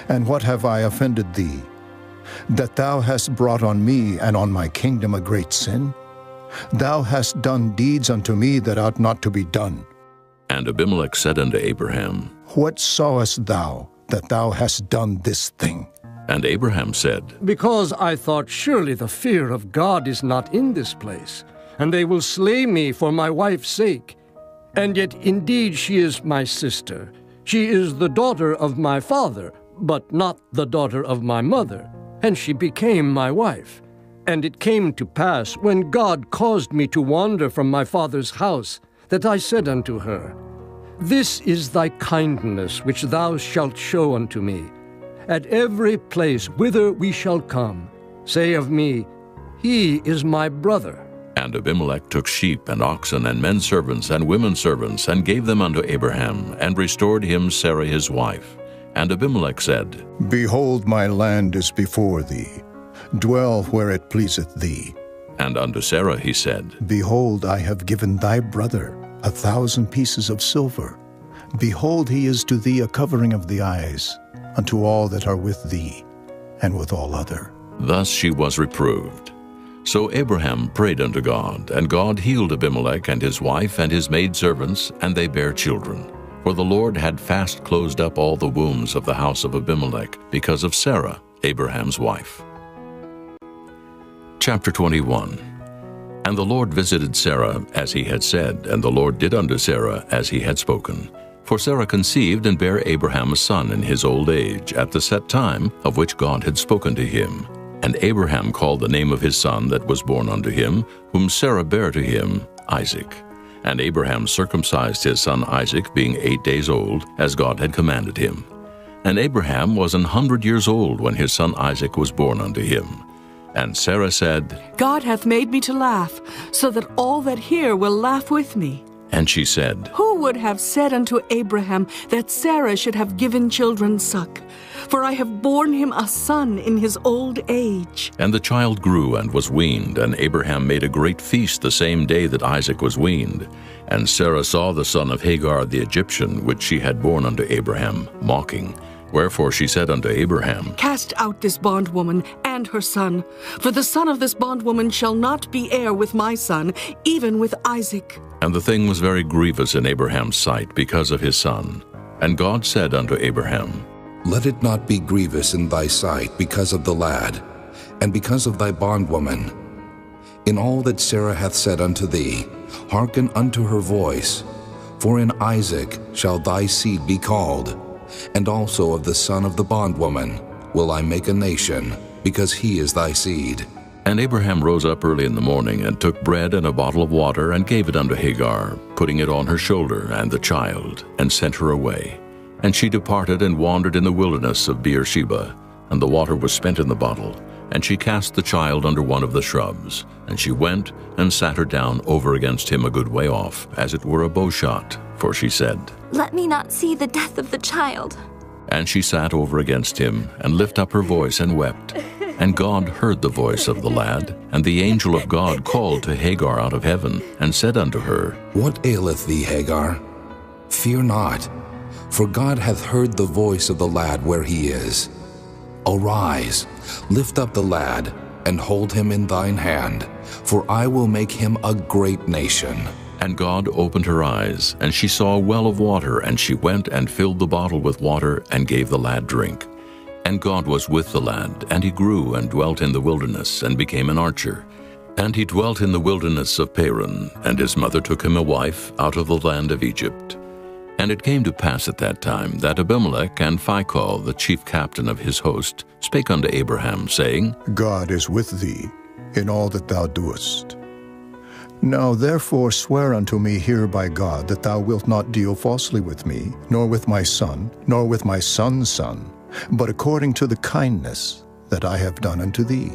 And what have I offended thee? That thou hast brought on me and on my kingdom a great sin? Thou hast done deeds unto me that ought not to be done. And Abimelech said unto Abraham, What sawest thou that thou hast done this thing? And Abraham said, Because I thought, surely the fear of God is not in this place, and they will slay me for my wife's sake. And yet indeed she is my sister. She is the daughter of my father, but not the daughter of my mother. And she became my wife. And it came to pass, when God caused me to wander from my father's house, that I said unto her, This is thy kindness which thou shalt show unto me. At every place whither we shall come, say of me, He is my brother. And Abimelech took sheep and oxen and men servants and women servants, and gave them unto Abraham, and restored him Sarah his wife. And Abimelech said, Behold, my land is before thee. Dwell where it pleaseth thee. And unto Sarah he said, Behold, I have given thy brother 1,000 pieces of silver. Behold, he is to thee a covering of the eyes, unto all that are with thee, and with all other. Thus she was reproved. So Abraham prayed unto God, and God healed Abimelech and his wife and his maidservants, and they bare children. For the Lord had fast closed up all the wombs of the house of Abimelech, because of Sarah, Abraham's wife. Chapter 21. And the Lord visited Sarah as he had said, and the Lord did unto Sarah as he had spoken. For Sarah conceived and bare Abraham a son in his old age, at the set time of which God had spoken to him. And Abraham called the name of his son that was born unto him, whom Sarah bare to him, Isaac. And Abraham circumcised his son Isaac, being 8 days old, as God had commanded him. And Abraham was 100 years old when his son Isaac was born unto him. And Sarah said, God hath made me to laugh, so that all that hear will laugh with me. And she said, Who would have said unto Abraham that Sarah should have given children suck? For I have borne him a son in his old age. And the child grew and was weaned, and Abraham made a great feast the same day that Isaac was weaned. And Sarah saw the son of Hagar the Egyptian, which she had borne unto Abraham, mocking. Wherefore she said unto Abraham, Cast out this bondwoman and her son, for the son of this bondwoman shall not be heir with my son, even with Isaac. And the thing was very grievous in Abraham's sight because of his son. And God said unto Abraham, Let it not be grievous in thy sight because of the lad, and because of thy bondwoman. In all that Sarah hath said unto thee, hearken unto her voice. For in Isaac shall thy seed be called, and also of the son of the bondwoman will I make a nation, because he is thy seed. And Abraham rose up early in the morning, and took bread and a bottle of water, and gave it unto Hagar, putting it on her shoulder and the child, and sent her away. And she departed and wandered in the wilderness of Beersheba, and the water was spent in the bottle. And she cast the child under one of the shrubs. And she went and sat her down over against him a good way off, as it were a bow shot. For she said, Let me not see the death of the child. And she sat over against him, and lifted up her voice and wept. And God heard the voice of the lad. And the angel of God called to Hagar out of heaven, and said unto her, What aileth thee, Hagar? Fear not, for God hath heard the voice of the lad where he is. Arise, lift up the lad, and hold him in thine hand, for I will make him a great nation. And God opened her eyes, and she saw a well of water, and she went and filled the bottle with water, and gave the lad drink. And God was with the lad, and he grew and dwelt in the wilderness, and became an archer. And he dwelt in the wilderness of Paran, and his mother took him a wife out of the land of Egypt. And it came to pass at that time that Abimelech and Phicol, the chief captain of his host, spake unto Abraham, saying, God is with thee in all that thou doest. Now therefore swear unto me here by God that thou wilt not deal falsely with me, nor with my son, nor with my son's son, but according to the kindness that I have done unto thee,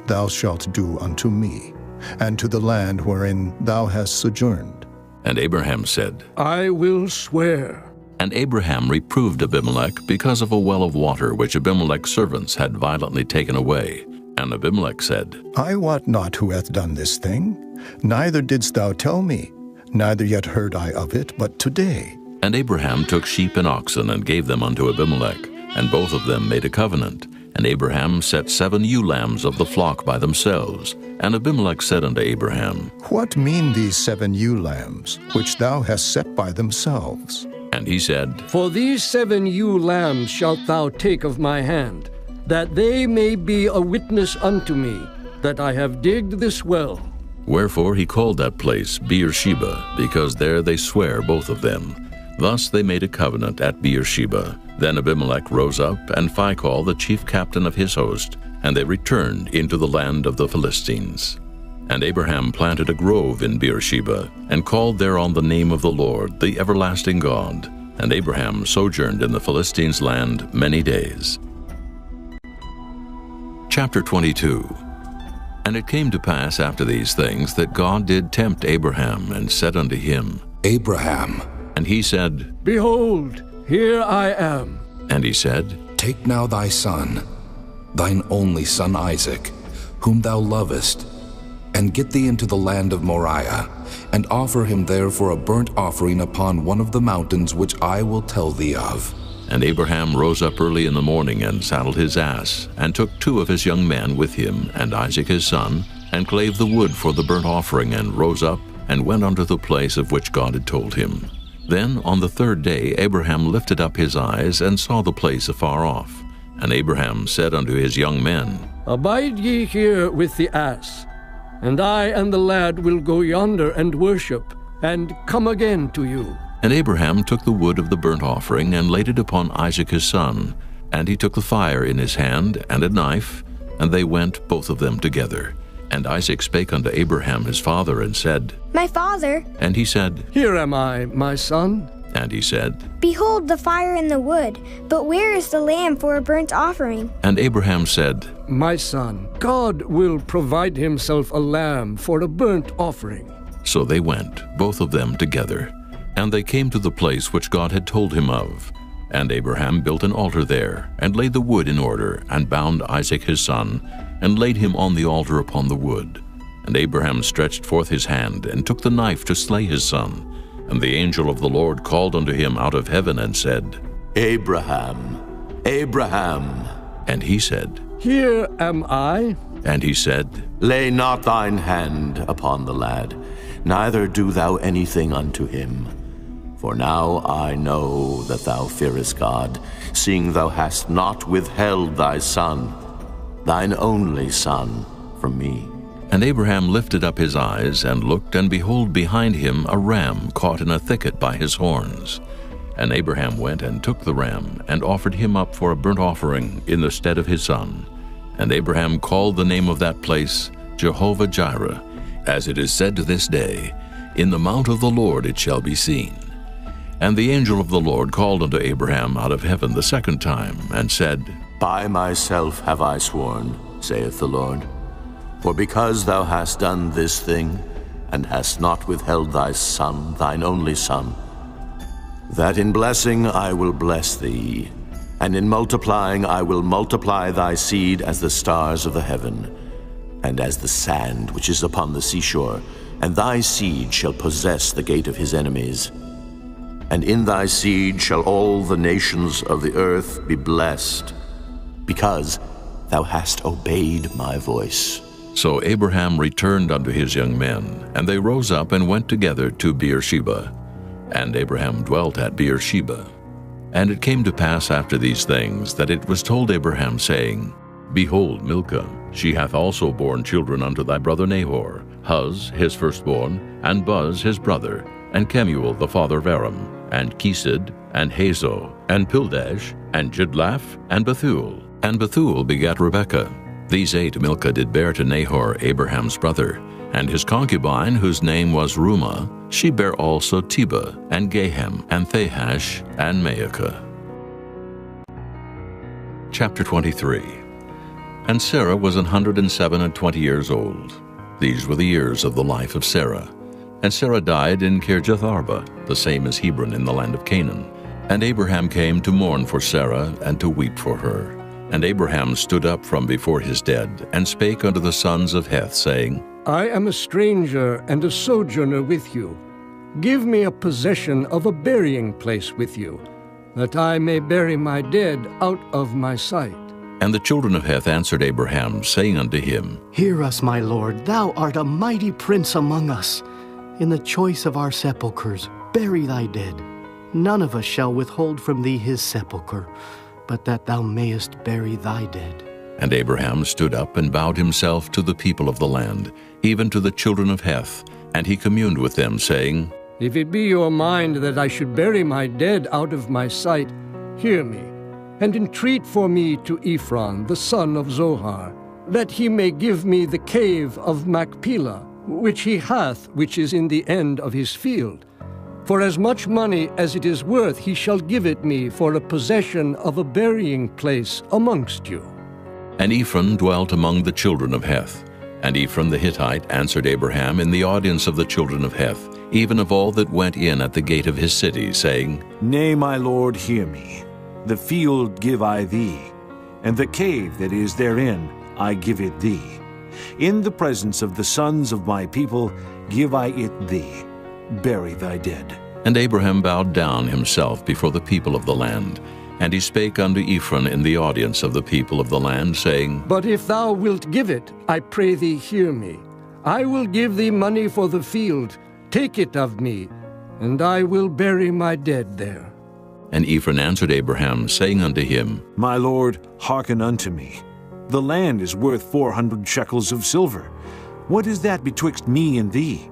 thou shalt do unto me, and to the land wherein thou hast sojourned. And Abraham said, I will swear. And Abraham reproved Abimelech because of a well of water which Abimelech's servants had violently taken away. And Abimelech said, I wot not who hath done this thing, neither didst thou tell me, neither yet heard I of it, but today. And Abraham took sheep and oxen, and gave them unto Abimelech, and both of them made a covenant. And Abraham set 7 ewe lambs of the flock by themselves. And Abimelech said unto Abraham, What mean these 7 ewe lambs, which thou hast set by themselves? And he said, For these 7 ewe lambs shalt thou take of my hand, that they may be a witness unto me, that I have digged this well. Wherefore he called that place Beersheba, because there they sware both of them. Thus they made a covenant at Beersheba. Then Abimelech rose up, and Phicol, the chief captain of his host, and they returned into the land of the Philistines. And Abraham planted a grove in Beersheba, and called thereon the name of the Lord, the everlasting God. And Abraham sojourned in the Philistines' land many days. Chapter 22. And it came to pass after these things that God did tempt Abraham, and said unto him, Abraham. And he said, Behold, here I am. And he said, Take now thy son, thine only son Isaac, whom thou lovest, and get thee into the land of Moriah, and offer him there for a burnt offering upon one of the mountains which I will tell thee of. And Abraham rose up early in the morning, and saddled his ass, and took 2 of his young men with him, and Isaac his son, and clave the wood for the burnt offering, and rose up, and went unto the place of which God had told him. Then on the 3rd day Abraham lifted up his eyes, and saw the place afar off. And Abraham said unto his young men, Abide ye here with the ass, and I and the lad will go yonder and worship, and come again to you. And Abraham took the wood of the burnt offering, and laid it upon Isaac his son. And he took the fire in his hand, and a knife, and they went both of them together. And Isaac spake unto Abraham his father, and said, My father. And he said, Here am I, my son. And he said, Behold the fire and the wood, but where is the lamb for a burnt offering? And Abraham said, My son, God will provide himself a lamb for a burnt offering. So they went, both of them together. And they came to the place which God had told him of. And Abraham built an altar there, and laid the wood in order, and bound Isaac his son, and laid him on the altar upon the wood. And Abraham stretched forth his hand, and took the knife to slay his son. And the angel of the Lord called unto him out of heaven, and said, Abraham, Abraham. And he said, Here am I. And he said, Lay not thine hand upon the lad, neither do thou anything unto him. For now I know that thou fearest God, seeing thou hast not withheld thy son, thine only son, from me. And Abraham lifted up his eyes, and looked, and behold, behind him a ram caught in a thicket by his horns. And Abraham went and took the ram, and offered him up for a burnt offering in the stead of his son. And Abraham called the name of that place Jehovah-Jireh, as it is said to this day, In the mount of the Lord it shall be seen. And the angel of the Lord called unto Abraham out of heaven the second time, and said, By myself have I sworn, saith the Lord, for because thou hast done this thing, and hast not withheld thy son, thine only son, that in blessing I will bless thee, and in multiplying I will multiply thy seed as the stars of the heaven, and as the sand which is upon the seashore, and thy seed shall possess the gate of his enemies. And in thy seed shall all the nations of the earth be blessed, because thou hast obeyed my voice. So Abraham returned unto his young men, and they rose up and went together to Beersheba. And Abraham dwelt at Beersheba. And it came to pass after these things, that it was told Abraham, saying, Behold, Milcah, she hath also borne children unto thy brother Nahor, Huz his firstborn, and Buz his brother, and Kemuel the father of Aram, and Kesed, and Hazo, and Pildash, and Jidlaph, and Bethuel. And Bethuel begat Rebekah. These 8 Milcah did bear to Nahor, Abraham's brother. And his concubine, whose name was Reumah, she bare also Tebah, and Gahem, and Thahash, and Maacah. Chapter 23. And Sarah was 127 years old. These were the years of the life of Sarah. And Sarah died in Kirjath-arba, the same as Hebron in the land of Canaan. And Abraham came to mourn for Sarah, and to weep for her. And Abraham stood up from before his dead, and spake unto the sons of Heth, saying, I am a stranger and a sojourner with you. Give me a possession of a burying place with you, that I may bury my dead out of my sight. And the children of Heth answered Abraham, saying unto him, Hear us, my lord, thou art a mighty prince among us. In the choice of our sepulchres, bury thy dead. None of us shall withhold from thee his sepulchre, but that thou mayest bury thy dead. And Abraham stood up and bowed himself to the people of the land, even to the children of Heth, and he communed with them, saying, If it be your mind that I should bury my dead out of my sight, hear me, and entreat for me to Ephron, the son of Zohar, that he may give me the cave of Machpelah, which he hath, which is in the end of his field. For as much money as it is worth he shall give it me for a possession of a burying place amongst you. And Ephron dwelt among the children of Heth. And Ephron the Hittite answered Abraham in the audience of the children of Heth, even of all that went in at the gate of his city, saying, Nay, my lord, hear me. The field give I thee, and the cave that is therein I give it thee. In the presence of the sons of my people give I it thee. Bury thy dead. And Abraham bowed down himself before the people of the land. And he spake unto Ephron in the audience of the people of the land, saying, But if thou wilt give it, I pray thee hear me. I will give thee money for the field. Take it of me, and I will bury my dead there. And Ephron answered Abraham, saying unto him, My lord, hearken unto me. The land is worth 400 shekels of silver. What is that betwixt me and thee?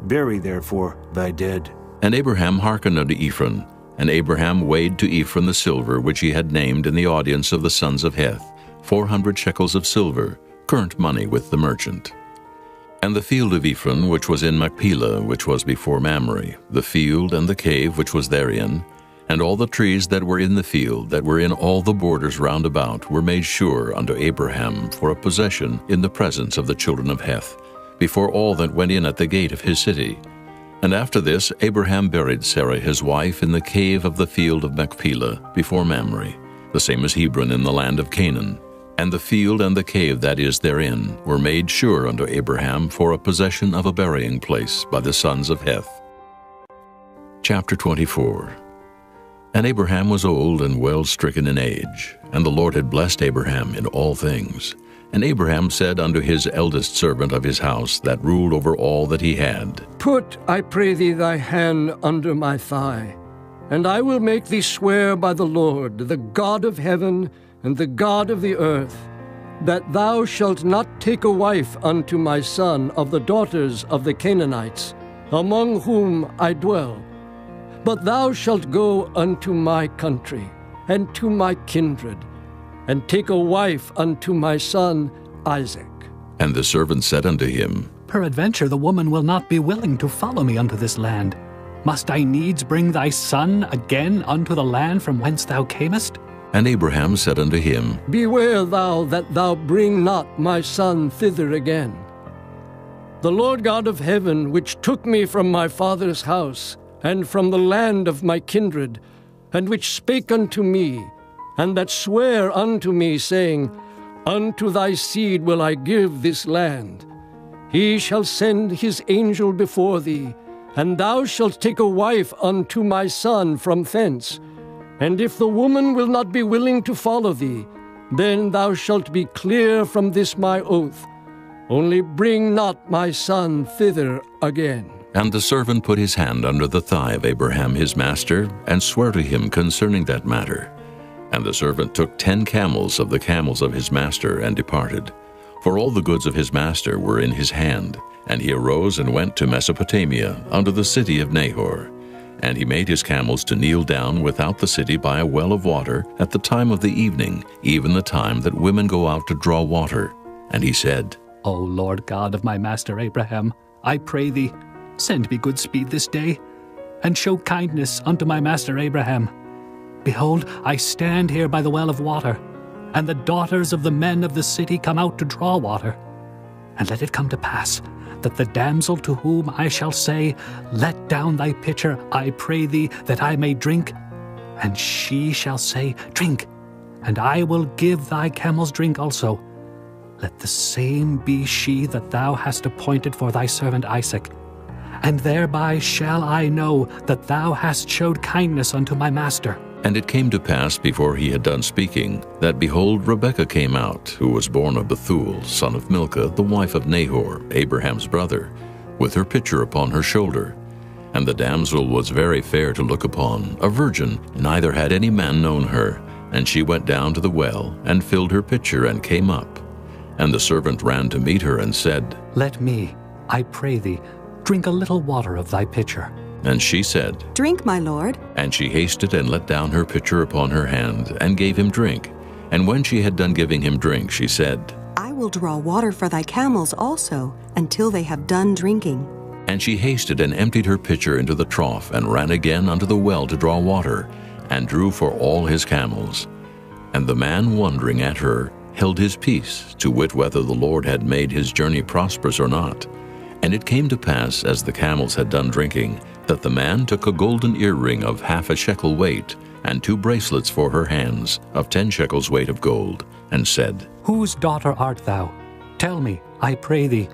Bury therefore thy dead. And Abraham hearkened unto Ephron. And Abraham weighed to Ephron the silver which he had named in the audience of the sons of Heth, 400 shekels of silver, current money with the merchant. And the field of Ephron which was in Machpelah, which was before Mamre, the field and the cave which was therein, and all the trees that were in the field, that were in all the borders round about, were made sure unto Abraham for a possession in the presence of the children of Heth, before all that went in at the gate of his city. And after this Abraham buried Sarah his wife in the cave of the field of Machpelah before Mamre, the same as Hebron in the land of Canaan. And the field and the cave that is therein were made sure unto Abraham for a possession of a burying place by the sons of Heth. Chapter 24. And Abraham was old and well stricken in age, and the Lord had blessed Abraham in all things. And Abraham said unto his eldest servant of his house, that ruled over all that he had, Put, I pray thee, thy hand under my thigh, and I will make thee swear by the Lord, the God of heaven and the God of the earth, that thou shalt not take a wife unto my son of the daughters of the Canaanites, among whom I dwell. But thou shalt go unto my country, and to my kindred, and take a wife unto my son Isaac. And the servant said unto him, Peradventure the woman will not be willing to follow me unto this land. Must I needs bring thy son again unto the land from whence thou camest? And Abraham said unto him, Beware thou that thou bring not my son thither again. The Lord God of heaven, which took me from my father's house, and from the land of my kindred, and which spake unto me, and that sware unto me, saying, Unto thy seed will I give this land. He shall send his angel before thee, and thou shalt take a wife unto my son from thence. And if the woman will not be willing to follow thee, then thou shalt be clear from this my oath. Only bring not my son thither again. And the servant put his hand under the thigh of Abraham his master, and sware to him concerning that matter. And the servant took 10 camels of the camels of his master, and departed. For all the goods of his master were in his hand. And he arose and went to Mesopotamia, unto the city of Nahor. And he made his camels to kneel down without the city by a well of water at the time of the evening, even the time that women go out to draw water. And he said, O Lord God of my master Abraham, I pray thee, send me good speed this day, and show kindness unto my master Abraham. Behold, I stand here by the well of water, and the daughters of the men of the city come out to draw water. And let it come to pass, that the damsel to whom I shall say, Let down thy pitcher, I pray thee, that I may drink, and she shall say, Drink, and I will give thy camels drink also. Let the same be she that thou hast appointed for thy servant Isaac. And thereby shall I know that thou hast showed kindness unto my master. And it came to pass, before he had done speaking, that, behold, Rebekah came out, who was born of Bethuel, son of Milcah, the wife of Nahor, Abraham's brother, with her pitcher upon her shoulder. And the damsel was very fair to look upon, a virgin, neither had any man known her. And she went down to the well, and filled her pitcher, and came up. And the servant ran to meet her, and said, Let me, I pray thee, drink a little water of thy pitcher. And she said, Drink, my lord. And she hasted and let down her pitcher upon her hand, and gave him drink. And when she had done giving him drink, she said, I will draw water for thy camels also, until they have done drinking. And she hasted and emptied her pitcher into the trough, and ran again unto the well to draw water, and drew for all his camels. And the man, wondering at her, held his peace, to wit whether the Lord had made his journey prosperous or not. And it came to pass, as the camels had done drinking, that the man took a golden earring of 1/2 shekel weight, and 2 bracelets for her hands, of 10 shekels weight of gold, and said, Whose daughter art thou? Tell me, I pray thee,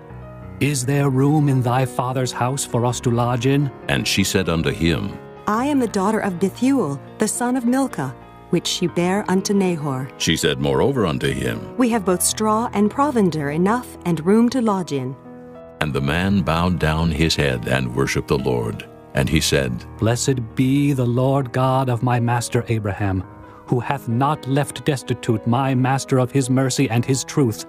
is there room in thy father's house for us to lodge in? And she said unto him, I am the daughter of Bethuel, the son of Milcah, which she bare unto Nahor. She said moreover unto him, We have both straw and provender enough, and room to lodge in. And the man bowed down his head, and worshipped the Lord. And he said, Blessed be the Lord God of my master Abraham, who hath not left destitute my master of his mercy and his truth.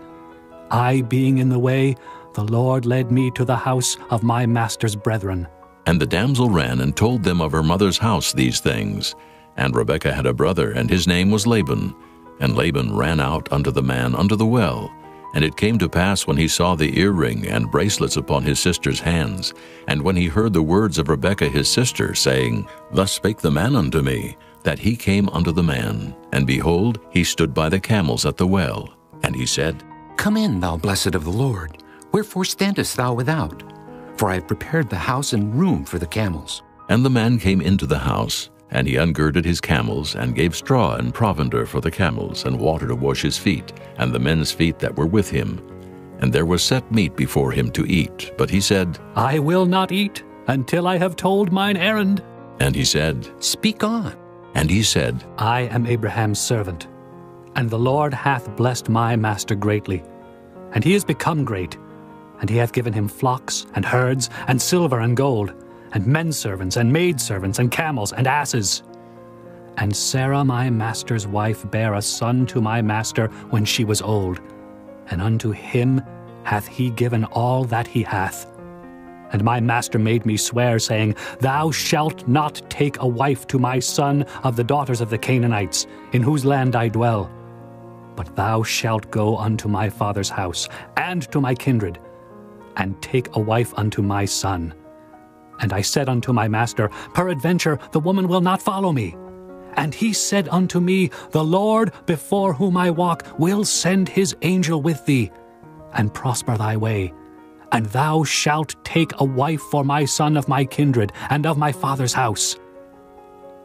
I being in the way, the Lord led me to the house of my master's brethren. And the damsel ran and told them of her mother's house these things. And Rebekah had a brother, and his name was Laban. And Laban ran out unto the man unto the well. And it came to pass, when he saw the earring and bracelets upon his sister's hands, and when he heard the words of Rebekah his sister, saying, Thus spake the man unto me, that he came unto the man. And behold, he stood by the camels at the well. And he said, Come in, thou blessed of the Lord. Wherefore standest thou without? For I have prepared the house and room for the camels. And the man came into the house, and he ungirded his camels, and gave straw and provender for the camels, and water to wash his feet, and the men's feet that were with him. And there was set meat before him to eat. But he said, I will not eat until I have told mine errand. And he said, Speak on. And he said, I am Abraham's servant, and the Lord hath blessed my master greatly. And he is become great, and he hath given him flocks, and herds, and silver and gold, and men servants, and maidservants, and camels, and asses. And Sarah my master's wife bare a son to my master when she was old, and unto him hath he given all that he hath. And my master made me swear, saying, Thou shalt not take a wife to my son of the daughters of the Canaanites, in whose land I dwell. But thou shalt go unto my father's house, and to my kindred, and take a wife unto my son. And I said unto my master, Peradventure the woman will not follow me. And he said unto me, The Lord before whom I walk will send his angel with thee, and prosper thy way. And thou shalt take a wife for my son of my kindred, and of my father's house.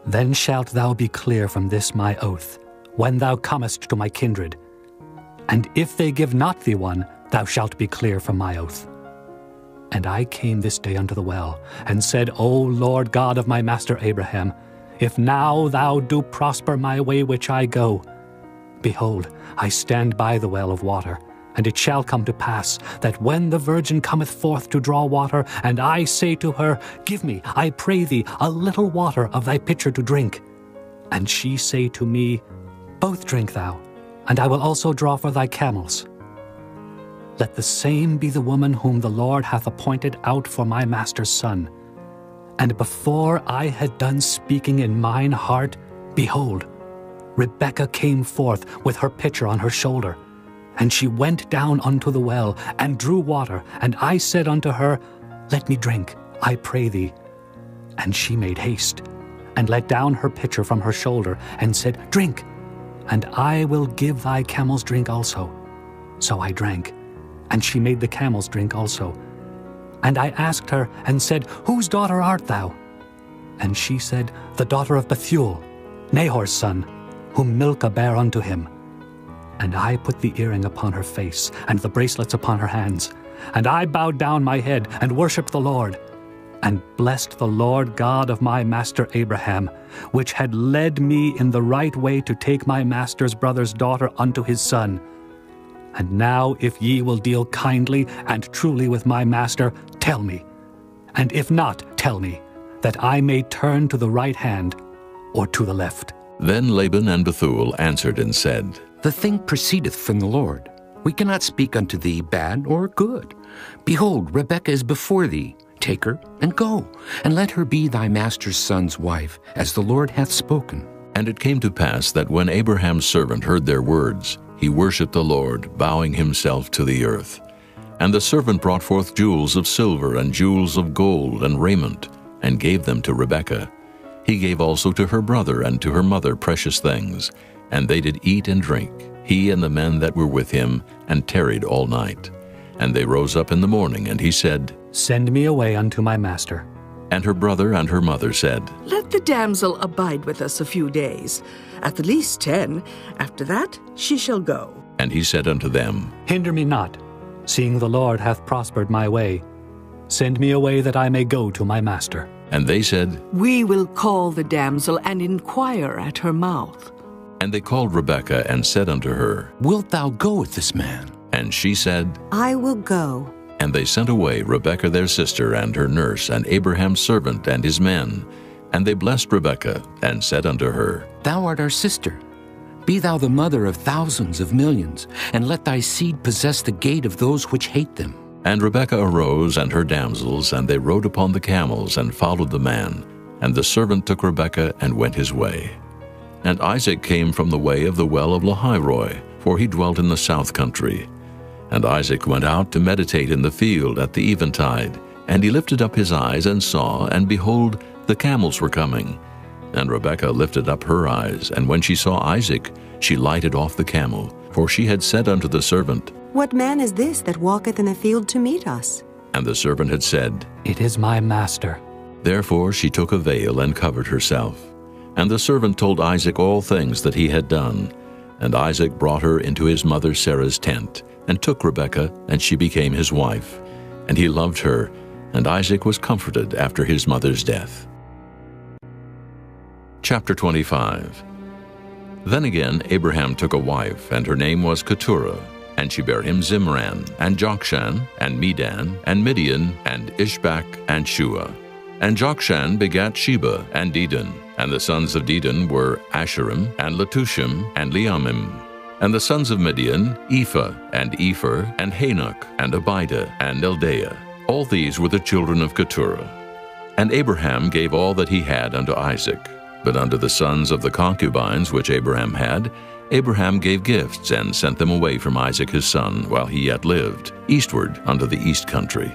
Then shalt thou be clear from this my oath, when thou comest to my kindred. And if they give not thee one, thou shalt be clear from my oath. And I came this day unto the well, and said, O Lord God of my master Abraham, if now thou do prosper my way which I go, behold, I stand by the well of water. And it shall come to pass, that when the virgin cometh forth to draw water, and I say to her, Give me, I pray thee, a little water of thy pitcher to drink. And she say to me, Both drink thou, and I will also draw for thy camels. Let the same be the woman whom the Lord hath appointed out for my master's son. And before I had done speaking in mine heart, behold, Rebekah came forth with her pitcher on her shoulder. And she went down unto the well, and drew water. And I said unto her, Let me drink, I pray thee. And she made haste, and let down her pitcher from her shoulder, and said, Drink, and I will give thy camels drink also. So I drank, and she made the camels drink also. And I asked her, and said, Whose daughter art thou? And she said, The daughter of Bethuel, Nahor's son, whom Milcah bare unto him. And I put the earring upon her face, and the bracelets upon her hands. And I bowed down my head, and worshipped the Lord, and blessed the Lord God of my master Abraham, which had led me in the right way to take my master's brother's daughter unto his son. And now if ye will deal kindly and truly with my master, tell me. And if not, tell me, that I may turn to the right hand or to the left. Then Laban and Bethuel answered and said, The thing proceedeth from the Lord. We cannot speak unto thee bad or good. Behold, Rebekah is before thee. Take her, and go, and let her be thy master's son's wife, as the Lord hath spoken. And it came to pass that when Abraham's servant heard their words, he worshipped the Lord, bowing himself to the earth. And the servant brought forth jewels of silver and jewels of gold and raiment, and gave them to Rebekah. He gave also to her brother and to her mother precious things, and they did eat and drink, he and the men that were with him, and tarried all night. And they rose up in the morning, and he said, Send me away unto my master. And her brother and her mother said, Let the damsel abide with us a few days, at the least 10. After that she shall go. And he said unto them, Hinder me not, seeing the Lord hath prospered my way. Send me away that I may go to my master. And they said, We will call the damsel and inquire at her mouth. And they called Rebekah and said unto her, Wilt thou go with this man? And she said, I will go. And they sent away Rebekah their sister and her nurse, and Abraham's servant and his men. And they blessed Rebekah, and said unto her, Thou art our sister. Be thou the mother of thousands of millions, and let thy seed possess the gate of those which hate them. And Rebekah arose and her damsels, and they rode upon the camels, and followed the man. And the servant took Rebekah, and went his way. And Isaac came from the way of the well of Lahairoi, for he dwelt in the south country. And Isaac went out to meditate in the field at the eventide. And he lifted up his eyes, and saw, and behold, the camels were coming. And Rebekah lifted up her eyes, and when she saw Isaac, she lighted off the camel, for she had said unto the servant, What man is this that walketh in the field to meet us? And the servant had said, It is my master. Therefore she took a veil and covered herself. And the servant told Isaac all things that he had done. And Isaac brought her into his mother Sarah's tent, and took Rebekah, and she became his wife. And he loved her, and Isaac was comforted after his mother's death. Chapter 25. Then again Abraham took a wife, and her name was Keturah. And she bare him Zimran, and Jokshan, and Medan, and Midian, and Ishbak, and Shua. And Jokshan begat Sheba, and Dedan. And the sons of Dedan were Asherim, and Letushim, and Leamim. And the sons of Midian, Ephah, and Epher, and Hanok, and Abida, and Eldaah. All these were the children of Keturah. And Abraham gave all that he had unto Isaac. But unto the sons of the concubines which Abraham had, Abraham gave gifts, and sent them away from Isaac his son, while he yet lived, eastward unto the east country.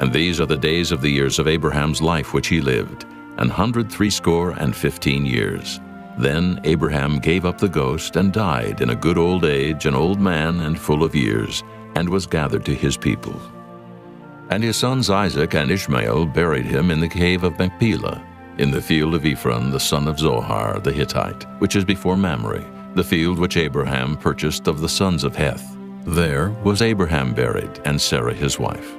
And these are the days of the years of Abraham's life which he lived, 160 years. Then Abraham gave up the ghost, and died in a good old age, an old man and full of years, and was gathered to his people. And his sons Isaac and Ishmael buried him in the cave of Machpelah, in the field of Ephron the son of Zohar the Hittite, which is before Mamre, the field which Abraham purchased of the sons of Heth. There was Abraham buried, and Sarah his wife.